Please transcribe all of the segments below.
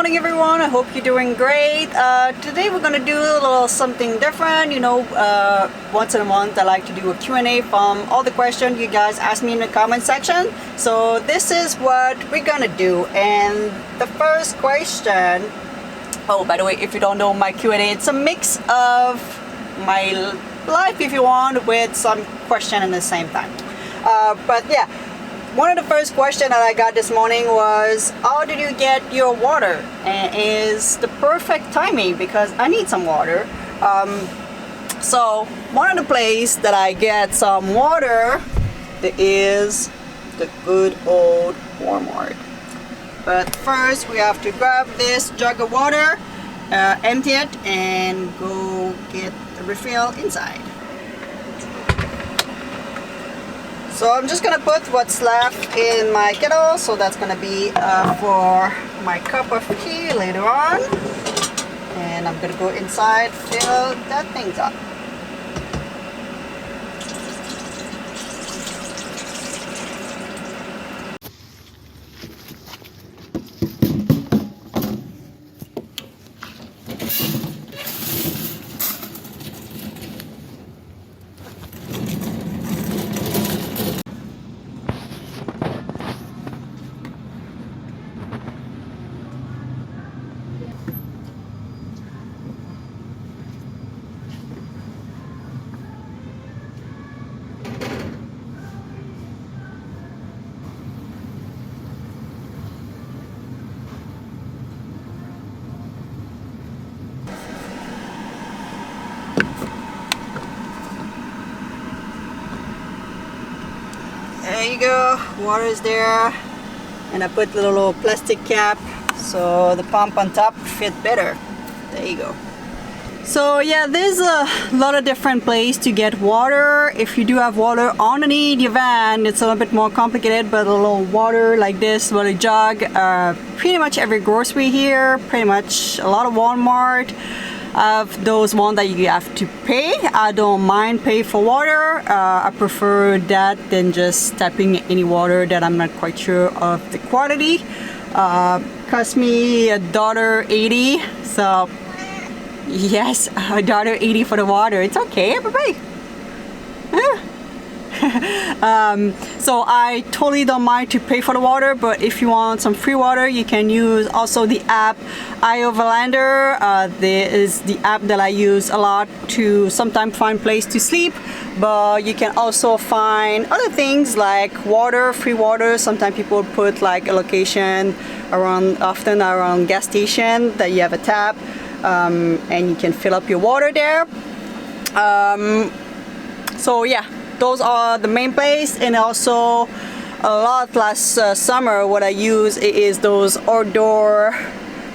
morning everyone, I hope you're doing great. Today we're gonna do a little something different. You know, once in a month I like to do a Q&A from all the questions you guys ask me in the comment section. So this is what we're gonna do. And the first question, oh by the way, if you don't know my Q&A, it's a mix of my life if you want with some question at the same time. But yeah, one of the first questions that I got this morning was, how did you get your water? And is the perfect timing because I need some water. So one of the places that I get some water is the good old Walmart. But first we have to grab this jug of water, empty it, and go get the refill inside. So I'm just gonna put what's left in my kettle, so that's gonna be for my cup of tea later on. And I'm gonna go inside, fill that things up. There you go, water is there, and I put a little plastic cap so the pump on top fit better. There you go. So yeah, there's a lot of different places to get water. If you do have water underneath your van, it's a little bit more complicated, but a little water like this, water jug, pretty much every grocery here, pretty much a lot of Walmart. Of those ones that you have to pay. I don't mind pay for water. I prefer that than just tapping any water that I'm not quite sure of the quality. Cost me $1.80. So yes, $1.80 for the water. It's okay, everybody. So I totally don't mind to pay for the water, but if you want some free water, you can use also the app Overlander. There is the app that I use a lot to sometimes find place to sleep, but you can also find other things like water, free water. Sometimes people put like a location around, often around gas station, that you have a tap, and you can fill up your water there. So yeah, those are the main place. And also a lot last summer what I use is those outdoor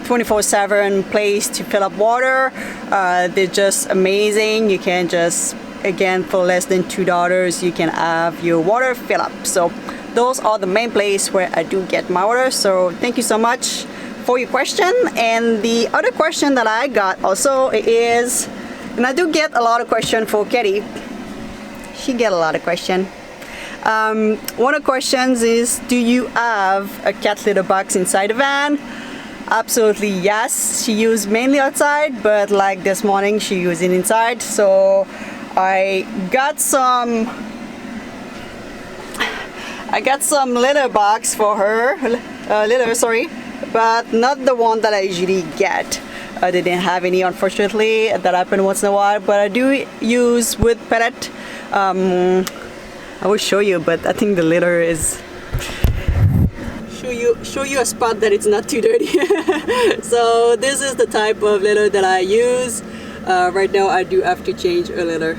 24/7 place to fill up water. They're just amazing. You can just, again, for less than $2 you can have your water fill up. So those are the main place where I do get my water. So thank you so much for your question. And the other question that I got also is, and I do get a lot of question for Katie. She get a lot of question. One of the questions is, do you have a cat litter box inside the van? Absolutely yes. She used mainly outside, but like this morning she used it inside. So I got some litter box for her, litter, sorry, but not the one that I usually get. They didn't have any, unfortunately. That happened once in a while, but I do use with pellet. I will show you, but I think the litter is show you a spot that it's not too dirty. So this is the type of litter that I use. Right now I do have to change a litter.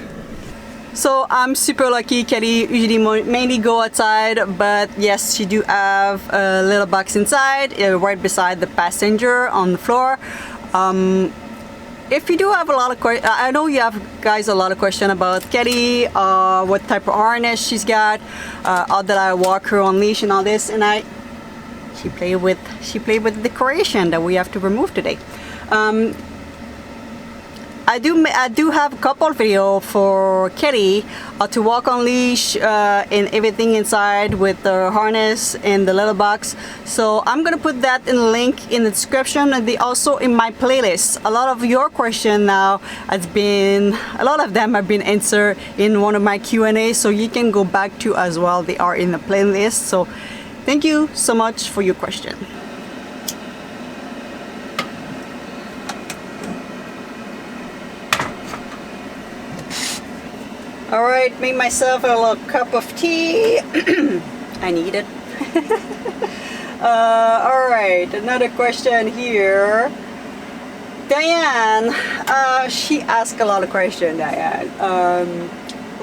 So I'm super lucky. Kelly usually mainly go outside, but yes, she do have a little box inside, right beside the passenger on the floor. If you do have a lot of questions, I know you have guys a lot of questions about Kitty, what type of harness she's got, how did I walk her on leash and all this, and she played with the decoration that we have to remove today. I do have a couple video for Kitty to walk on leash and everything inside with the harness and the little box. So I'm gonna put that in the link in the description, and also in my playlist. A lot of your question now has been, a lot of them have been answered in one of my Q&A, so you can go back to as well. They are in the playlist. So thank you so much for your question. All right, made myself a little cup of tea. I need it. All right, another question here. Diane, she asked a lot of questions, Diane.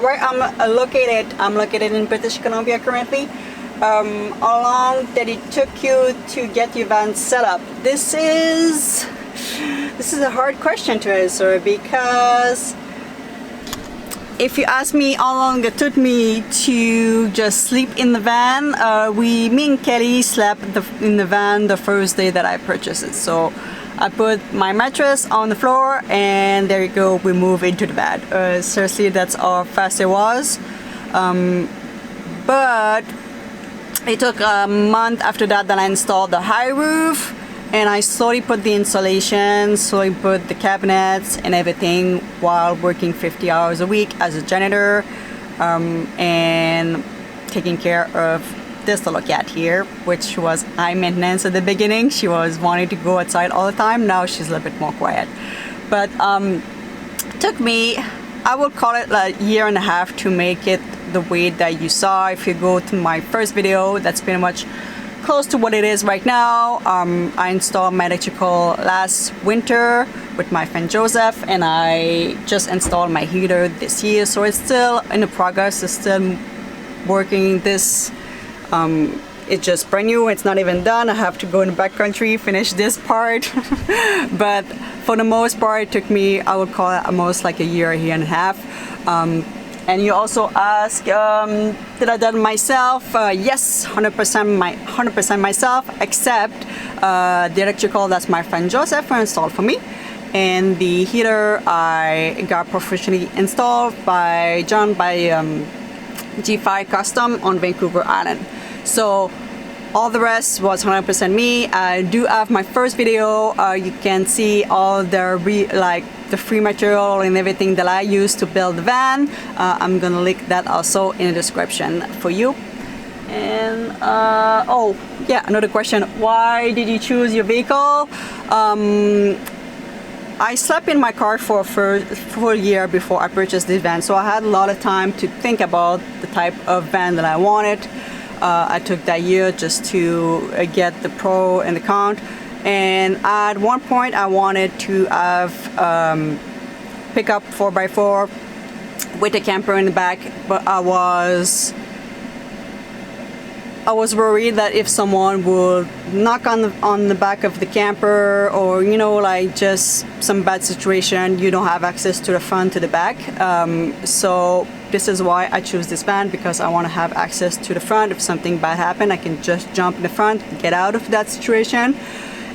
Where I'm located in British Columbia currently. How long did it took you to get your van set up? This is a hard question to answer, because if you ask me how long it took me to just sleep in the van, me and Kelly slept in the van the first day that I purchased it. So I put my mattress on the floor, and there you go, we move into the bed. Seriously, that's how fast it was. But it took a month after that I installed the high roof, and I slowly put the insulation, slowly put the cabinets and everything while working 50 hours a week as a janitor, and taking care of this little cat here, which was high maintenance at the beginning. She was wanting to go outside all the time. Now she's a little bit more quiet. But it took me, I would call it a year and a half to make it the way that you saw. If you go to my first video, that's pretty much close to what it is right now. I installed my electrical last winter with my friend Joseph, and I just installed my heater this year, so it's still in the progress. It's still working. This it's just brand new, it's not even done. I have to go in the back country, finish this part. But for the most part, it took me, I would call it almost like a year and a half. And you also ask, did I done myself? Yes, 100% myself, except the electrical, that's my friend Joseph installed for me. And the heater I got professionally installed by John, by G5 Custom on Vancouver Island. So all the rest was 100% me. I do have my first video. You can see all the free material and everything that I used to build the van. I'm gonna link that also in the description for you. And oh yeah, another question, why did you choose your vehicle? I slept in my car for a year before I purchased this van, so I had a lot of time to think about the type of van that I wanted. I took that year just to get the pro and the con. And at one point I wanted to have pickup 4x4 with a camper in the back, but I was worried that if someone would knock on the back of the camper, or you know, like just some bad situation, you don't have access to the front to the back. So this is why I choose this van, because I want to have access to the front. If something bad happens, I can just jump in the front, get out of that situation.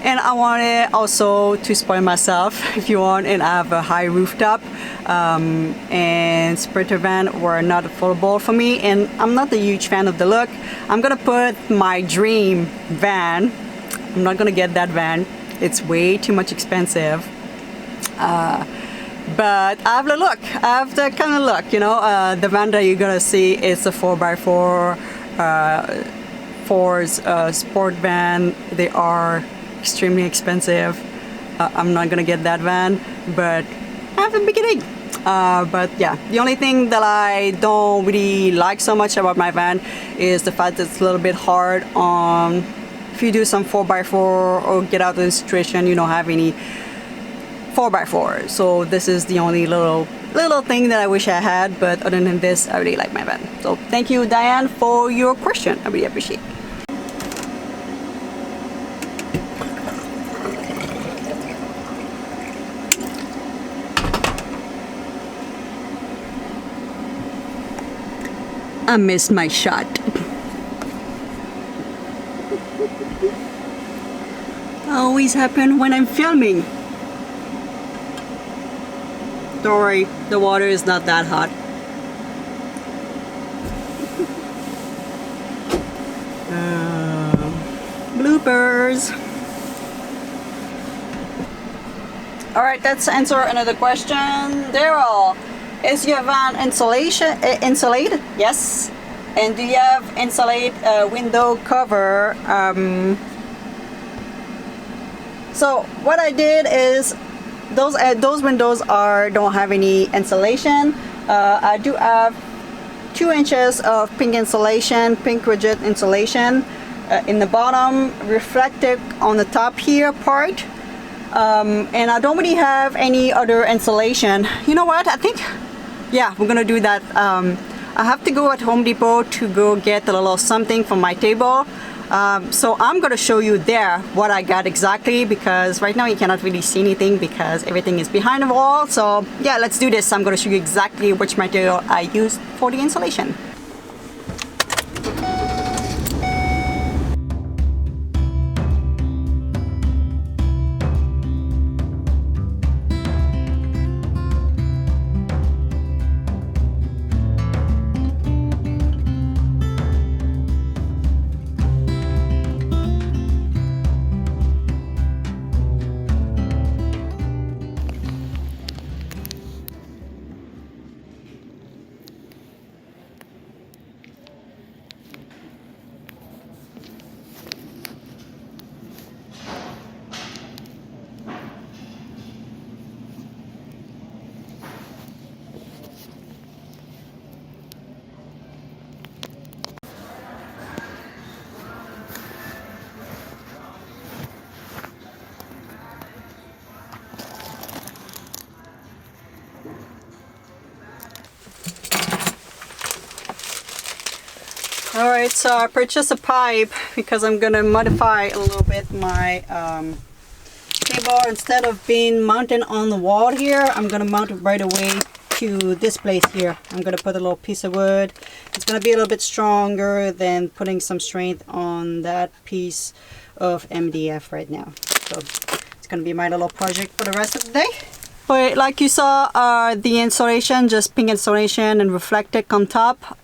And I wanted also to spoil myself, if you want, and have a high rooftop. And Sprinter van were not affordable for me, and I'm not a huge fan of the look. I'm gonna put my dream van. I'm not gonna get that van. It's way too much expensive. But I have the look. I have the kind of look, you know. The van that you're gonna see is a 4x4 Ford sport van. They are extremely expensive. I'm not gonna get that van, but I have the beginning. But yeah, the only thing that I don't really like so much about my van is the fact that it's a little bit hard on if you do some 4x4 or get out of the situation, you don't have any 4x4. So this is the only little thing that I wish I had, but other than this, I really like my van. So thank you, Diane, for your question. I really appreciate it. I missed my shot. Always happen when I'm filming. Don't worry, the water is not that hot. Bloopers. Alright, let's answer another question. Daryl, is your van insulated? Yes. And do you have insulated window cover? So what I did is those windows don't have any insulation. I do have 2 inches of pink insulation, pink rigid insulation in the bottom, reflective on the top here part. And I don't really have any other insulation. You know what? I think, yeah, we're gonna do that. I have to go at Home Depot to go get a little something for my table. So I'm gonna show you there what I got exactly, because right now you cannot really see anything because everything is behind the wall. So yeah, let's do this. I'm gonna show you exactly which material I used for the insulation. Alright, so I purchased a pipe because I'm gonna modify a little bit my table. Instead of being mounted on the wall here, I'm gonna mount it right away to this place here. I'm gonna put a little piece of wood. It's gonna be a little bit stronger than putting some strength on that piece of MDF right now. So it's gonna be my little project for the rest of the day. But like you saw, the insulation, just pink insulation and reflective on top.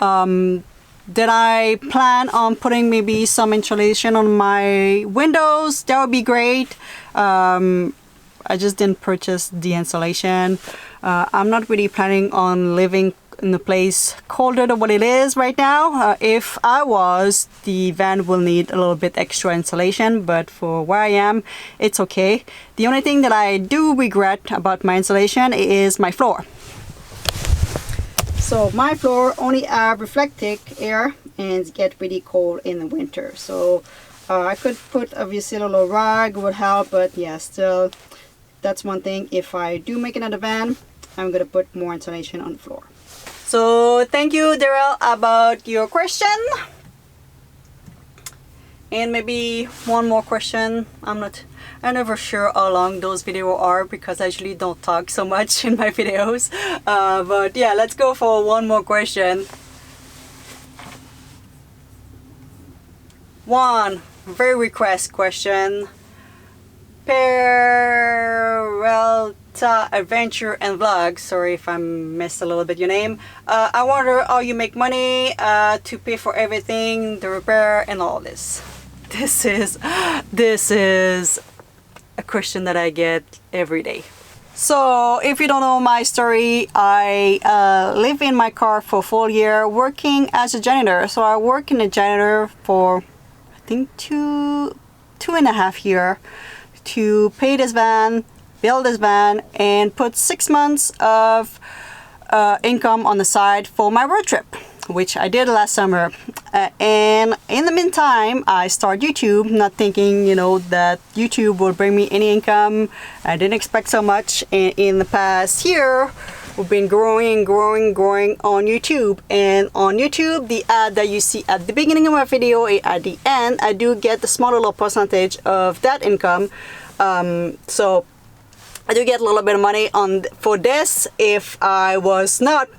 Did I plan on putting maybe some insulation on my windows? That would be great. I just didn't purchase the insulation. I'm not really planning on living in a place colder than what it is right now. If I was, the van will need a little bit extra insulation, but for where I am, it's okay. The only thing that I do regret about my insulation is my floor. So my floor only have reflective air and get really cold in the winter. So I could put obviously a little rug would help, but yeah, still that's one thing. If I do make another van, I'm gonna put more insulation on the floor. So thank you, Daryl, about your question. And maybe one more question. I'm never sure how long those videos are because I usually don't talk so much in my videos. But yeah, let's go for one more question. One very request question. Peralta Adventure and Vlog. Sorry if I missed a little bit your name. I wonder how you make money to pay for everything, the repair and all this. This is a question that I get every day. So if you don't know my story, I live in my car for a full year working as a janitor. So I work in a janitor for I think two and a half years to pay this van, build this van, and put 6 months of income on the side for my road trip, which I did last summer. And in the meantime, I started YouTube, not thinking, you know, that YouTube would bring me any income. I didn't expect so much. And in the past year, we've been growing on YouTube. And on YouTube, the ad that you see at the beginning of my video, at the end, I do get the small little percentage of that income. So I do get a little bit of money for this. If I was not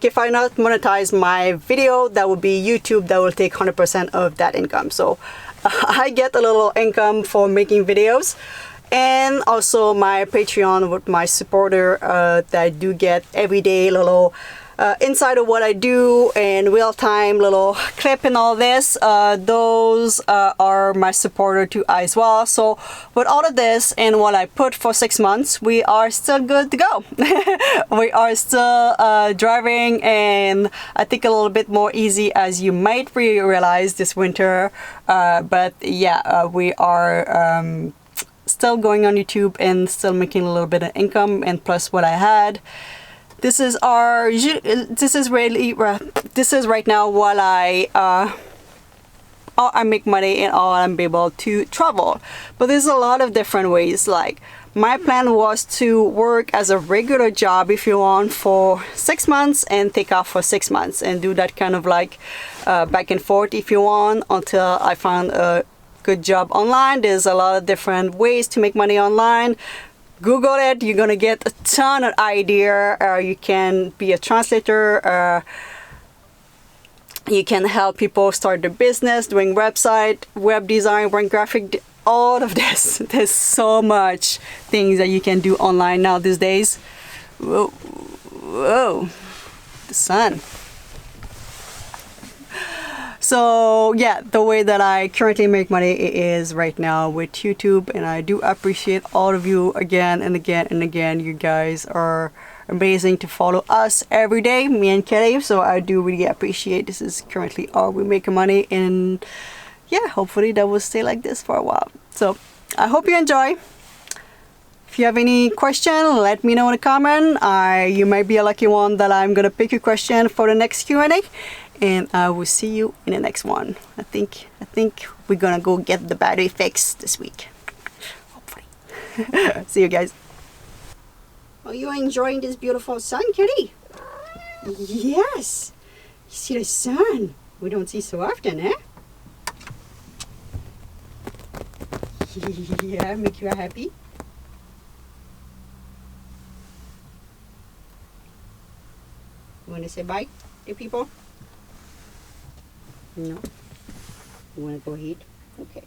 if I not monetize my video, that would be YouTube that will take 100% of that income. So I get a little income for making videos. and also my Patreon with my supporter that I do get every day little inside of what I do and real-time little clip and all this. Those are my supporter too as well. So with all of this and what I put for 6 months, we are still good to go. We are still driving, and I think a little bit more easy as you might realize this winter. But yeah, we are still going on YouTube and still making a little bit of income, and plus what I had. This is right now while I make money and all I'm able to travel. But there's a lot of different ways. Like my plan was to work as a regular job, if you want, for 6 months and take off for 6 months and do that kind of like back and forth, if you want, until I found a good job online. There's a lot of different ways to make money online. Google it, you're gonna get a ton of idea. You can be a translator, you can help people start their business, doing website, web design, run graphic, all of this. There's so much things that you can do online now these days. Whoa, whoa, the sun. So yeah, the way that I currently make money is right now with YouTube, and I do appreciate all of you again and again and again. You guys are amazing to follow us every day, me and Kelly. So I do really appreciate. This is currently all we make money, and yeah, hopefully that will stay like this for a while. So I hope you enjoy. If you have any question, let me know in a comment. You might be a lucky one that I'm gonna pick your question for the next Q&A. And I will see you in the next one. I think we're gonna go get the battery fixed this week. Hopefully. See you guys. Are you enjoying this beautiful sun, Kitty? Yes. You see the sun. We don't see so often, eh? Yeah, make you happy. You wanna say bye to people? No? You want to go eat? Okay.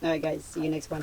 Alright guys, see you next one.